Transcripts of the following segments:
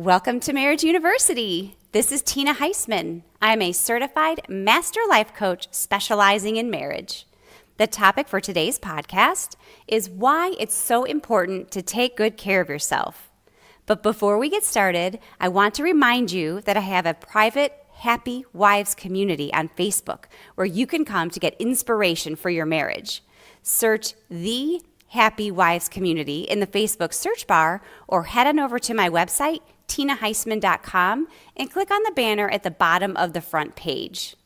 Welcome to Marriage University. This is Tina Heisman. I'm a certified master life coach specializing in marriage. The topic for today's podcast is why it's so important to take good care of yourself. But before we get started, I want to remind you that I have a private Happy Wives community on Facebook where you can come to get inspiration for your marriage. Search the Happy Wives community in the Facebook search bar or head on over to my website, tinaheisman.com, and click on the banner at the bottom of the front page.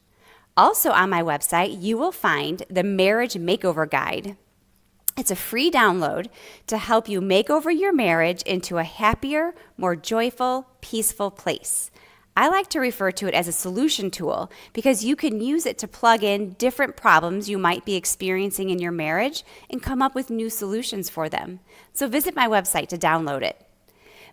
Also on my website, you will find the Marriage Makeover Guide. It's a free download to help you make over your marriage into a happier, more joyful, peaceful place. I like to refer to it as a solution tool because you can use it to plug in different problems you might be experiencing in your marriage and come up with new solutions for them. So visit my website to download it.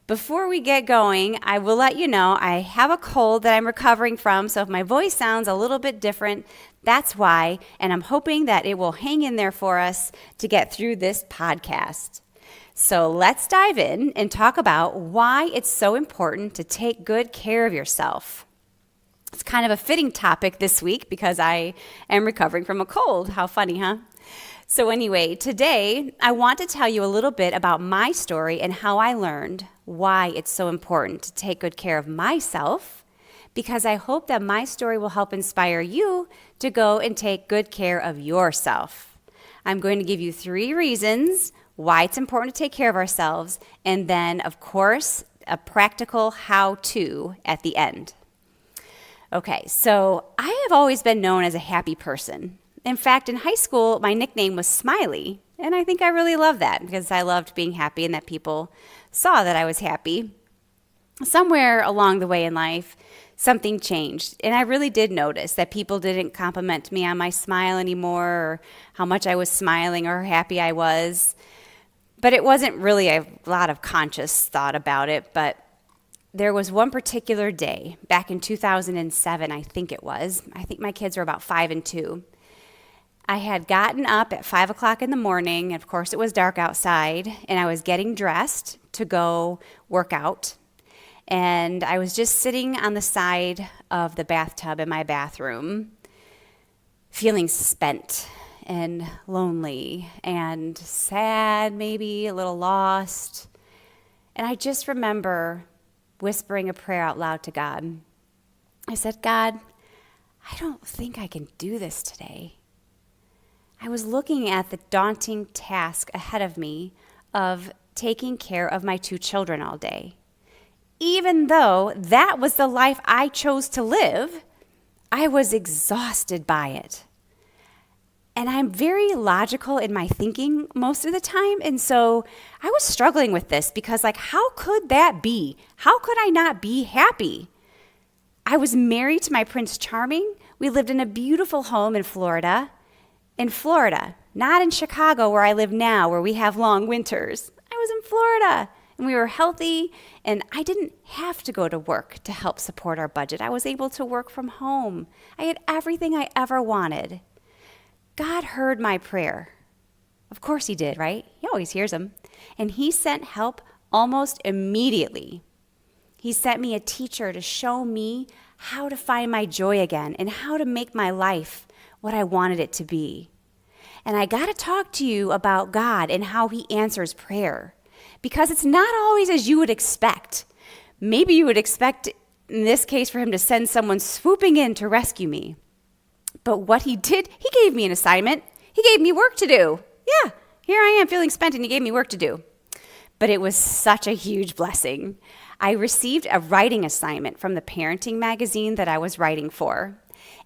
Before we get going, I will let you know I have a cold that I'm recovering from, so if my voice sounds a little bit different, that's why, and I'm hoping that it will hang in there for us to get through this podcast. So let's dive in and talk about why it's so important to take good care of yourself. It's kind of a fitting topic this week because I am recovering from a cold. How funny, huh? So anyway, today I want to tell you a little bit about my story and how I learned why it's so important to take good care of myself, because I hope that my story will help inspire you to go and take good care of yourself. I'm going to give you 3 reasons why it's important to take care of ourselves, and then, of course, a practical how-to at the end. Okay, so I have always been known as a happy person. In fact, in high school, my nickname was Smiley, and I think I really loved that because I loved being happy and that people saw that I was happy. Somewhere along the way in life, something changed, and I really did notice that people didn't compliment me on my smile anymore or how much I was smiling or how happy I was. But it wasn't really a lot of conscious thought about it, but there was one particular day back in 2007, I think it was. I think my kids were about 5 and 2. I had gotten up at 5 o'clock in the morning, and of course it was dark outside, and I was getting dressed to go work out. And I was just sitting on the side of the bathtub in my bathroom, feeling spent and lonely and sad, maybe a little lost. And I just remember whispering a prayer out loud to God. I said, God, I don't think I can do this today. I was looking at the daunting task ahead of me of taking care of my 2 children all day. Even though that was the life I chose to live, I was exhausted by it. And I'm very logical in my thinking most of the time. And so I was struggling with this because, how could that be? How could I not be happy? I was married to my Prince Charming. We lived in a beautiful home in Florida. In Florida, not in Chicago where I live now, where we have long winters. I was in Florida, and we were healthy, and I didn't have to go to work to help support our budget. I was able to work from home. I had everything I ever wanted. God heard my prayer. Of course he did, right? He always hears them. And he sent help almost immediately. He sent me a teacher to show me how to find my joy again and how to make my life what I wanted it to be. And I got to talk to you about God and how he answers prayer, because it's not always as you would expect. Maybe you would expect, in this case, for him to send someone swooping in to rescue me. But what he did, he gave me an assignment. He gave me work to do. Yeah, here I am feeling spent, and he gave me work to do. But it was such a huge blessing. I received a writing assignment from the parenting magazine that I was writing for.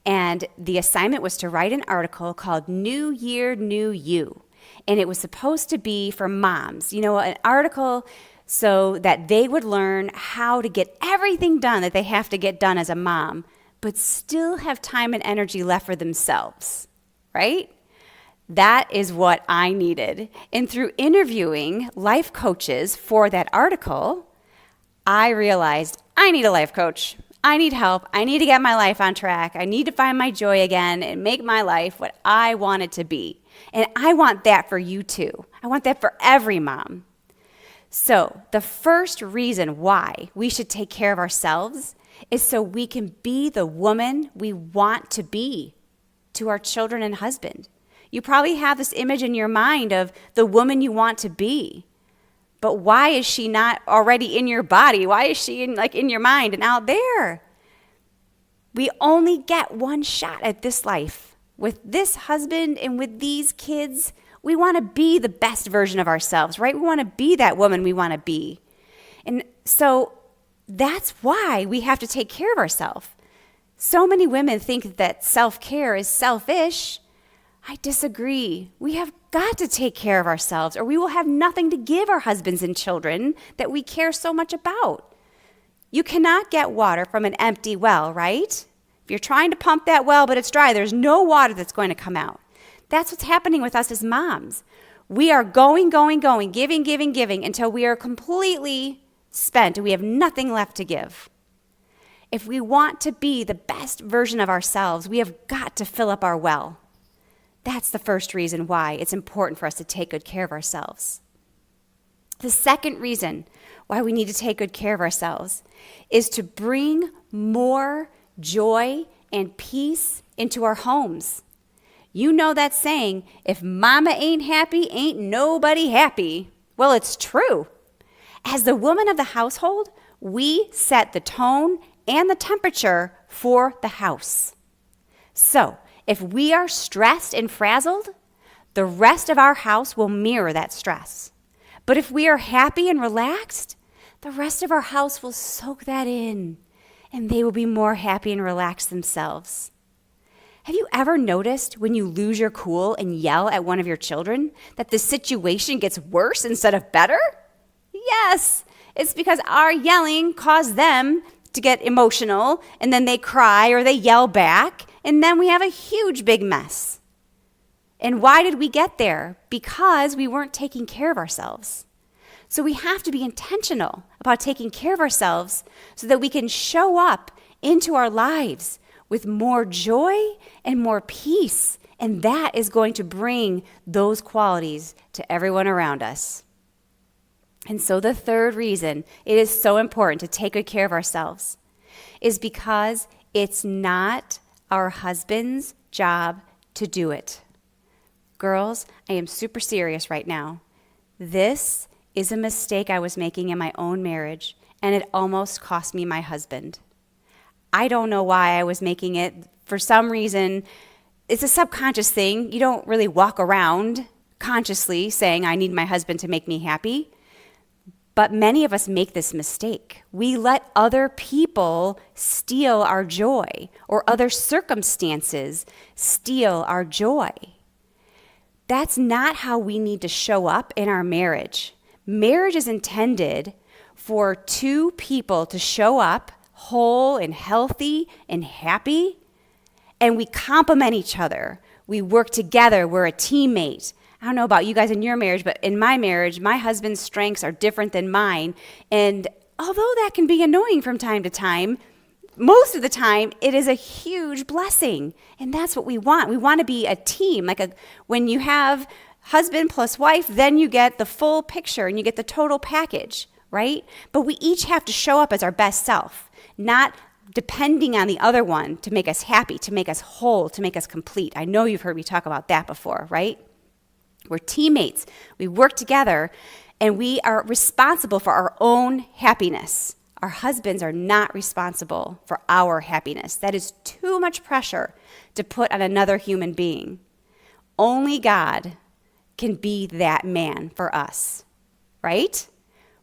And the assignment was to write an article called New Year, New You. And it was supposed to be for moms, an article so that they would learn how to get everything done that they have to get done as a mom, but still have time and energy left for themselves, right? That is what I needed. And through interviewing life coaches for that article, I realized I need a life coach. I need help. I need to get my life on track. I need to find my joy again and make my life what I want it to be. And I want that for you too. I want that for every mom. So the first reason why we should take care of ourselves is so we can be the woman we want to be to our children and husband. You probably have this image in your mind of the woman you want to be. But why is she not already in your body? Why is she in your mind and out there? We only get one shot at this life. With this husband and with these kids, we want to be the best version of ourselves, right? We want to be that woman we want to be. And so that's why we have to take care of ourselves. So many women think that self-care is selfish. I disagree. We have got to take care of ourselves, or we will have nothing to give our husbands and children that we care so much about. You cannot get water from an empty well, right? If you're trying to pump that well, but it's dry, there's no water that's going to come out. That's what's happening with us as moms. We are going, giving until we are completely spent and we have nothing left to give. If we want to be the best version of ourselves, we have got to fill up our well. That's the first reason why it's important for us to take good care of ourselves. The second reason why we need to take good care of ourselves is to bring more joy and peace into our homes. You know that saying, if mama ain't happy, ain't nobody happy. Well, it's true. As the woman of the household, we set the tone and the temperature for the house. So, if we are stressed and frazzled, the rest of our house will mirror that stress. But if we are happy and relaxed, the rest of our house will soak that in, and they will be more happy and relaxed themselves. Have you ever noticed when you lose your cool and yell at one of your children that the situation gets worse instead of better? Yes, it's because our yelling caused them to get emotional, and then they cry or they yell back, and then we have a huge big mess. And why did we get there? Because we weren't taking care of ourselves. So we have to be intentional about taking care of ourselves so that we can show up into our lives with more joy and more peace. And that is going to bring those qualities to everyone around us. And so the third reason it is so important to take good care of ourselves is because it's not our husband's job to do it. Girls, I am super serious right now. This is a mistake I was making in my own marriage, and it almost cost me my husband. I don't know why I was making it. For some reason, it's a subconscious thing. You don't really walk around consciously saying, I need my husband to make me happy. But many of us make this mistake. We let other people steal our joy, or other circumstances steal our joy. That's not how we need to show up in our marriage. Marriage is intended for two people to show up whole and healthy and happy, and we complement each other. We work together. We're a teammate. I don't know about you guys in your marriage, but in my marriage, my husband's strengths are different than mine. And although that can be annoying from time to time, most of the time, it is a huge blessing. And that's what we want. We want to be a team. When you have husband plus wife, then you get the full picture and you get the total package, right? But we each have to show up as our best self, not depending on the other one to make us happy, to make us whole, to make us complete. I know you've heard me talk about that before, right? We're teammates. We work together, and we are responsible for our own happiness. Our husbands are not responsible for our happiness. That is too much pressure to put on another human being. Only God can be that man for us, right?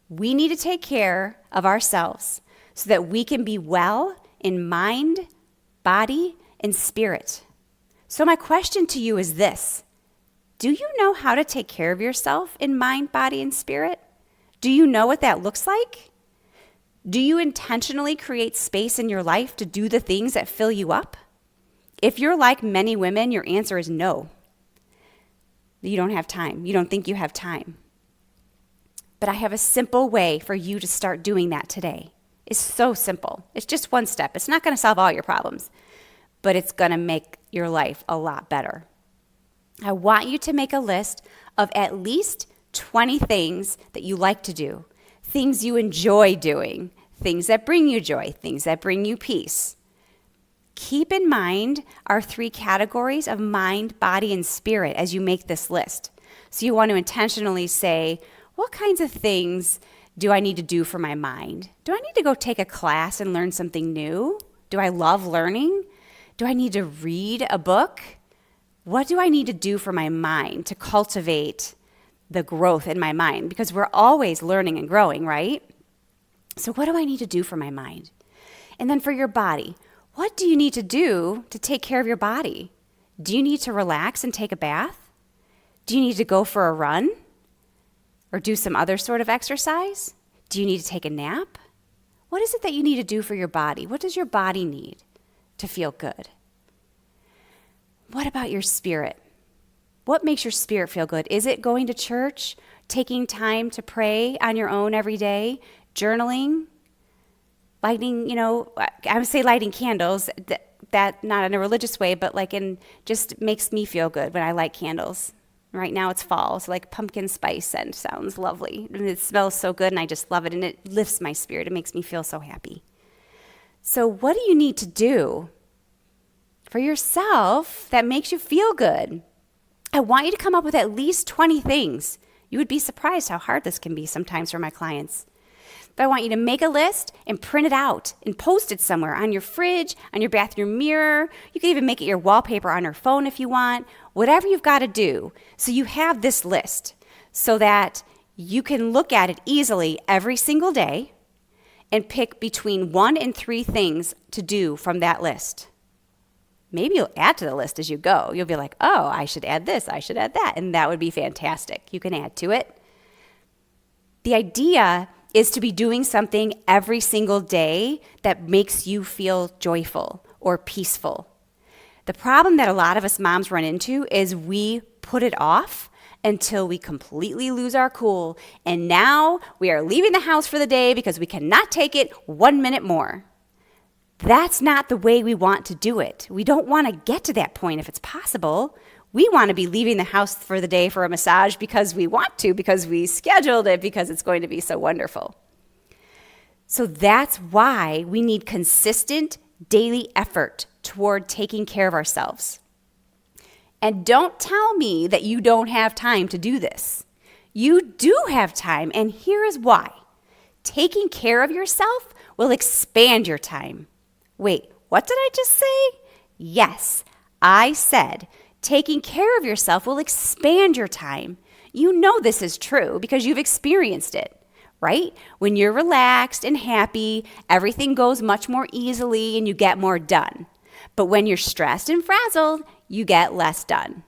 We need to take care of ourselves so that we can be well in mind, body, and spirit. So my question to you is this. Do you know how to take care of yourself in mind, body, and spirit? Do you know what that looks like? Do you intentionally create space in your life to do the things that fill you up? If you're like many women, your answer is no. You don't have time. You don't think you have time. But I have a simple way for you to start doing that today. It's so simple. It's just one step. It's not going to solve all your problems, but it's going to make your life a lot better. I want you to make a list of at least 20 things that you like to do, things you enjoy doing, things that bring you joy, things that bring you peace. Keep in mind our 3 categories of mind, body, and spirit as you make this list. So you want to intentionally say, what kinds of things do I need to do for my mind? Do I need to go take a class and learn something new? Do I love learning? Do I need to read a book? What do I need to do for my mind to cultivate the growth in my mind? Because we're always learning and growing, right? So what do I need to do for my mind? And then for your body, what do you need to do to take care of your body? Do you need to relax and take a bath? Do you need to go for a run? Or do some other sort of exercise? Do you need to take a nap? What is it that you need to do for your body? What does your body need to feel good? What about your spirit? What makes your spirit feel good? Is it going to church, taking time to pray on your own every day, journaling, lighting, I would say lighting candles, that not in a religious way, but just makes me feel good when I light candles. Right now it's fall, so pumpkin spice scent sounds lovely. And it smells so good and I just love it and it lifts my spirit. It makes me feel so happy. So what do you need to do for yourself that makes you feel good? I want you to come up with at least 20 things. You would be surprised how hard this can be sometimes for my clients. But I want you to make a list and print it out and post it somewhere on your fridge, on your bathroom mirror. You can even make it your wallpaper on your phone if you want. Whatever you've got to do so you have this list so that you can look at it easily every single day and pick between 1 and 3 things to do from that list. Maybe you'll add to the list as you go. You'll be like, oh, I should add this, I should add that, and that would be fantastic. You can add to it. The idea is to be doing something every single day that makes you feel joyful or peaceful. The problem that a lot of us moms run into is we put it off until we completely lose our cool, and now we are leaving the house for the day because we cannot take it 1 minute more. That's not the way we want to do it. We don't want to get to that point if it's possible. We want to be leaving the house for the day for a massage because we want to, because we scheduled it, because it's going to be so wonderful. So that's why we need consistent daily effort toward taking care of ourselves. And don't tell me that you don't have time to do this. You do have time, and here is why. Taking care of yourself will expand your time. Wait, what did I just say? Yes, I said taking care of yourself will expand your time. You know this is true because you've experienced it, right? When you're relaxed and happy, everything goes much more easily and you get more done. But when you're stressed and frazzled, you get less done.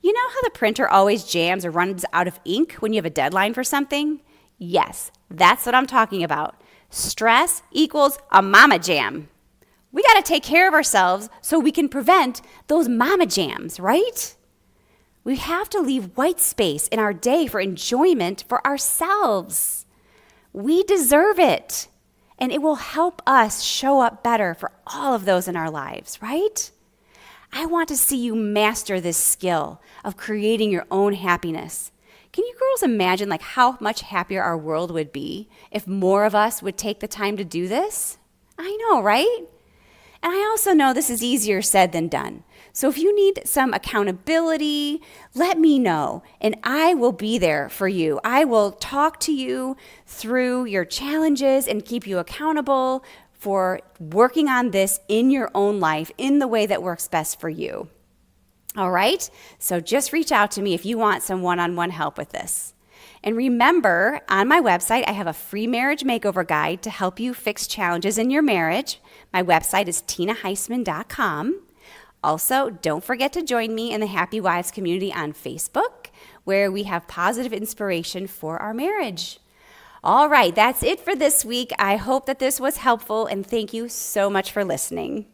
You know how the printer always jams or runs out of ink when you have a deadline for something? Yes, that's what I'm talking about. Stress equals a mama jam. We got to take care of ourselves so we can prevent those mama jams, right? We have to leave white space in our day for enjoyment for ourselves. We deserve it, and it will help us show up better for all of those in our lives, right? I want to see you master this skill of creating your own happiness. Can you girls imagine how much happier our world would be if more of us would take the time to do this? I know, right? And I also know this is easier said than done. So if you need some accountability, let me know, and I will be there for you. I will talk to you through your challenges and keep you accountable for working on this in your own life in the way that works best for you. All right? So just reach out to me if you want some one-on-one help with this. And remember, on my website, I have a free marriage makeover guide to help you fix challenges in your marriage. My website is tinaheisman.com. Also, don't forget to join me in the Happy Wives community on Facebook, where we have positive inspiration for our marriage. All right, that's it for this week. I hope that this was helpful, and thank you so much for listening.